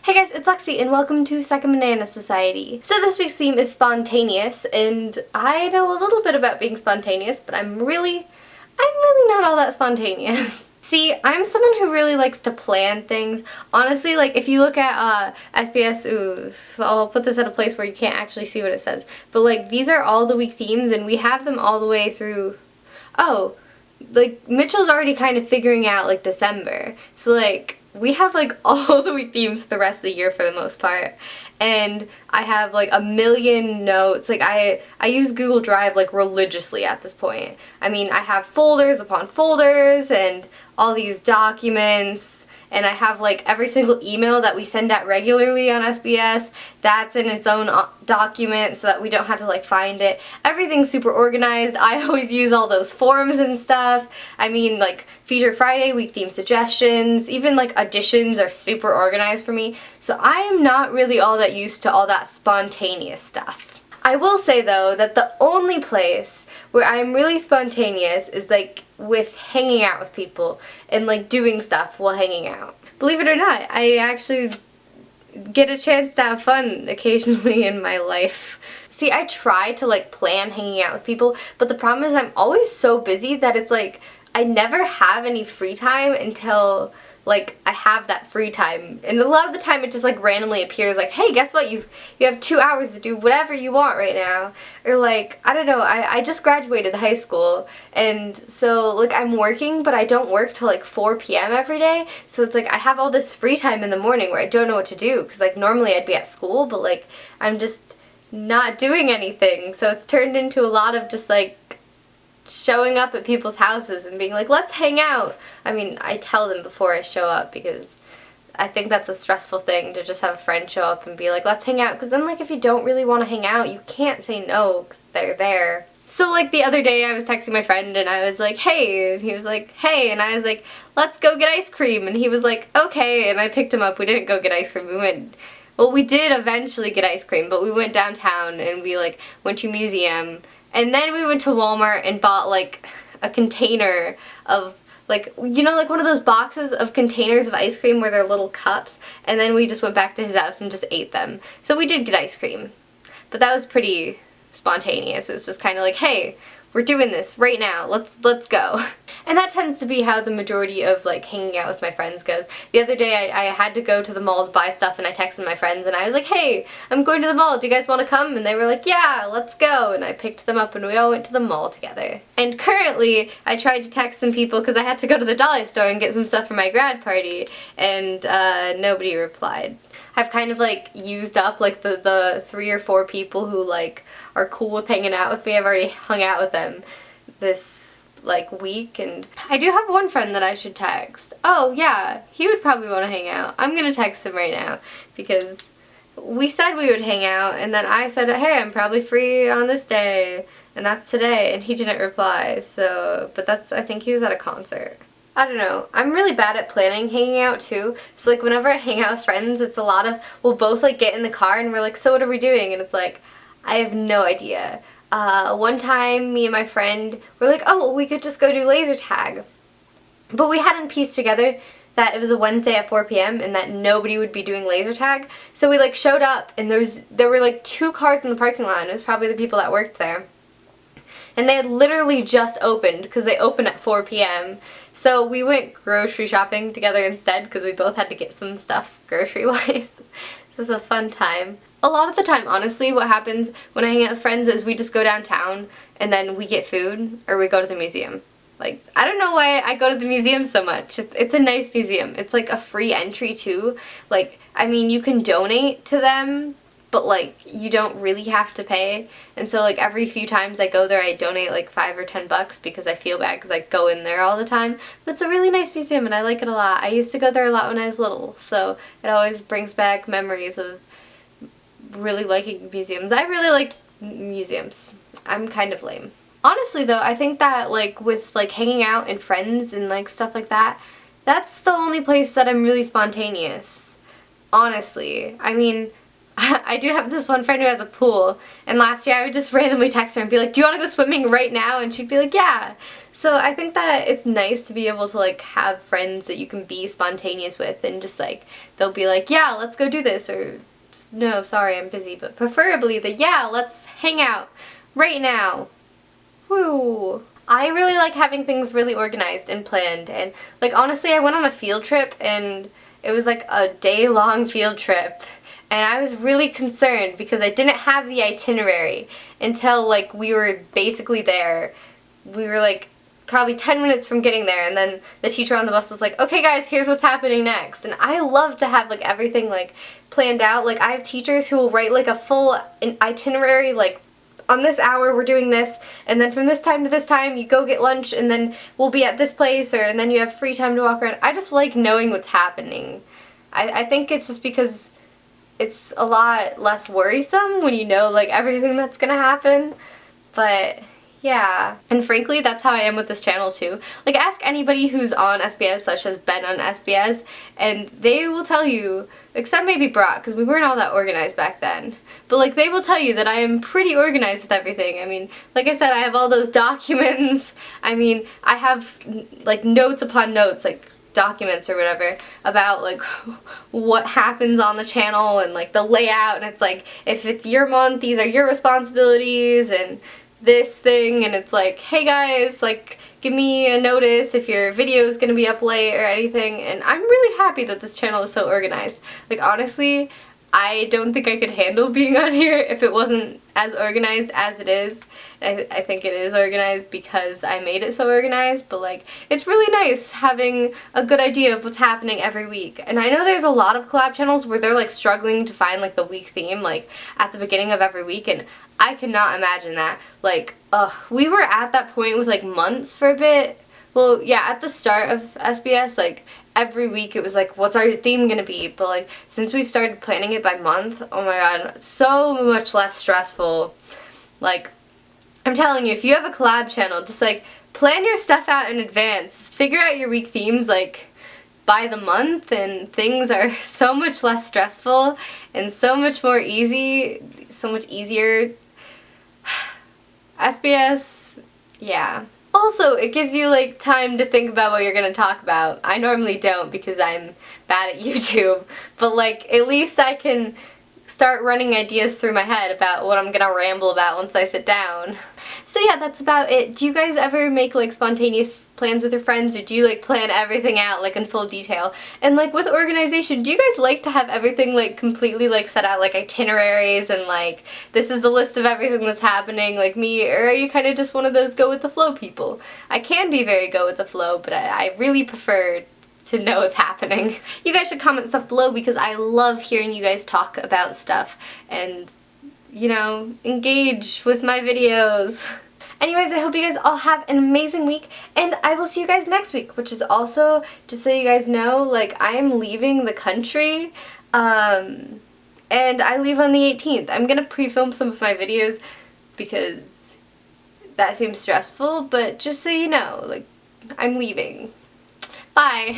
Hey guys, it's Lexi and welcome to Second Banana Society. So this week's theme is spontaneous, and I know a little bit about being spontaneous, but I'm really not all that spontaneous. See, I'm someone who really likes to plan things. Honestly, like if you look at SBS, I'll put this at a place where you can't actually see what it says, but like these are all the week themes and we have them all the way through, like Mitchell's already kind of figuring out like December. So like we have like all the week themes for the rest of the year for the most part. And I have like a million notes. Like I use Google Drive like religiously at this point. I mean, I have folders upon folders and all these documents, and I have like every single email that we send out regularly on SBS, that's in its own document so that we don't have to like find it. Everything's super organized. I always use all those forms and stuff. I mean, like Feature Friday, week theme suggestions, even like additions are super organized for me. So I am not really all that used to all that spontaneous stuff. I will say though that the only place where I'm really spontaneous is like with hanging out with people and like doing stuff while hanging out. Believe it or not, I actually get a chance to have fun occasionally in my life. See, I try to like plan hanging out with people, but the problem is I'm always so busy that it's like I never have any free time until like I have that free time, and a lot of the time it just like randomly appears like, hey, guess what, you have 2 hours to do whatever you want right now. Or like, I don't know, I just graduated high school, and so like I'm working, but I don't work till like 4 p.m. every day, so it's like I have all this free time in the morning where I don't know what to do, because like normally I'd be at school, but like I'm just not doing anything, so it's turned into a lot of just like showing up at people's houses and being like, let's hang out. I mean, I tell them before I show up because I think that's a stressful thing to just have a friend show up and be like, let's hang out, because then like if you don't really want to hang out, you can't say no because they're there. So like the other day I was texting my friend and I was like, hey, and he was like, hey, and I was like, let's go get ice cream, and he was like, okay, and I picked him up. We didn't go get ice cream, we did eventually get ice cream, but we went downtown and we like went to a museum. And then we went to Walmart and bought like a container of like, you know, like one of those boxes of containers of ice cream where they're little cups, and then we just went back to his house and just ate them. So we did get ice cream, but that was pretty spontaneous. It was just kind of like, hey, we're doing this right now, let's go. And that tends to be how the majority of like hanging out with my friends goes. The other day I had to go to the mall to buy stuff, and I texted my friends and I was like, hey, I'm going to the mall, do you guys want to come? And they were like, yeah, let's go. And I picked them up and we all went to the mall together. And currently I tried to text some people because I had to go to the dollar store and get some stuff for my grad party, and nobody replied. I've kind of like used up like the 3 or 4 people who like are cool with hanging out with me. I've already hung out with them this like week, and I do have one friend that I should text. Oh yeah, he would probably want to hang out. I'm gonna text him right now because we said we would hang out, and then I said, hey, I'm probably free on this day, and that's today, and he didn't reply. So, but that's, I think he was at a concert. I don't know. I'm really bad at planning hanging out too. So like whenever I hang out with friends, it's a lot of, we'll both like get in the car and we're like, so what are we doing? And it's like, I have no idea. One time me and my friend were like, oh, well, we could just go do laser tag. But we hadn't pieced together that it was a Wednesday at 4 p.m. and that nobody would be doing laser tag. So we like showed up, and there were like 2 cars in the parking lot, and it was probably the people that worked there. And they had literally just opened because they open at 4 p.m. So we went grocery shopping together instead because we both had to get some stuff grocery-wise. This is a fun time. A lot of the time, honestly, what happens when I hang out with friends is we just go downtown and then we get food or we go to the museum. Like, I don't know why I go to the museum so much. It's a nice museum. It's like a free entry too. Like, I mean, you can donate to them, but like you don't really have to pay. And so like every few times I go there, I donate like $5 or $10 because I feel bad because I go in there all the time. But it's a really nice museum and I like it a lot. I used to go there a lot when I was little, so it always brings back memories of really liking museums. I really like museums. I'm kind of lame. Honestly though, I think that like with like hanging out and friends and like stuff like that, that's the only place that I'm really spontaneous. Honestly. I mean, I do have this one friend who has a pool, and last year I would just randomly text her and be like, do you want to go swimming right now? And she'd be like, yeah. So I think that it's nice to be able to like have friends that you can be spontaneous with, and just like, they'll be like, yeah, let's go do this, or no, sorry, I'm busy, but preferably the, yeah, let's hang out right now. Woo. I really like having things really organized and planned, and like honestly I went on a field trip, and it was like a day-long field trip, and I was really concerned because I didn't have the itinerary until like we were basically there. We were like probably 10 minutes from getting there, and then the teacher on the bus was like, okay guys, here's what's happening next. And I love to have like everything like planned out. Like I have teachers who will write like a full itinerary, like on this hour we're doing this, and then from this time to this time you go get lunch, and then we'll be at this place, or and then you have free time to walk around. I just like knowing what's happening. I think it's just because it's a lot less worrisome when you know like everything that's gonna happen. But yeah, and frankly that's how I am with this channel too. Like ask anybody who's on SBS, such has been on SBS, and they will tell you, except maybe Brock, because we weren't all that organized back then, but like they will tell you that I am pretty organized with everything. I mean, like I said, I have all those documents. I mean, I have like notes upon notes, like documents or whatever, about like what happens on the channel and like the layout, and it's like, if it's your month, these are your responsibilities, and this thing, and it's like, hey guys, like give me a notice if your video is gonna be up late or anything. And I'm really happy that this channel is so organized. Like honestly, I don't think I could handle being on here if it wasn't as organized as it is. I think it is organized because I made it so organized, but like it's really nice having a good idea of what's happening every week. And I know there's a lot of collab channels where they're like struggling to find like the week theme like at the beginning of every week, and I cannot imagine that. Like, we were at that point with like months for a bit. Well, yeah, at the start of SBS, like every week it was like, what's our theme gonna be? But like since we've started planning it by month, oh my god, it's so much less stressful. Like, I'm telling you, if you have a collab channel, just like plan your stuff out in advance. Figure out your week themes like by the month, and things are so much less stressful and so much more easy, so much easier. SBS, yeah. Also, it gives you like time to think about what you're gonna talk about. I normally don't because I'm bad at YouTube, but like at least I can start running ideas through my head about what I'm gonna ramble about once I sit down. So yeah, that's about it. Do you guys ever make like spontaneous plans with your friends, or do you like plan everything out like in full detail? And like with organization, do you guys like to have everything like completely like set out, like itineraries, and like this is the list of everything that's happening like me, or are you kind of just one of those go with the flow people? I can be very go with the flow, but I really prefer to know what's happening. You guys should comment stuff below because I love hearing you guys talk about stuff and, you know, engage with my videos. Anyways, I hope you guys all have an amazing week, and I will see you guys next week, which is also, just so you guys know, like, I am leaving the country, and I leave on the 18th. I'm gonna pre-film some of my videos because that seems stressful, but just so you know, like, I'm leaving. Bye!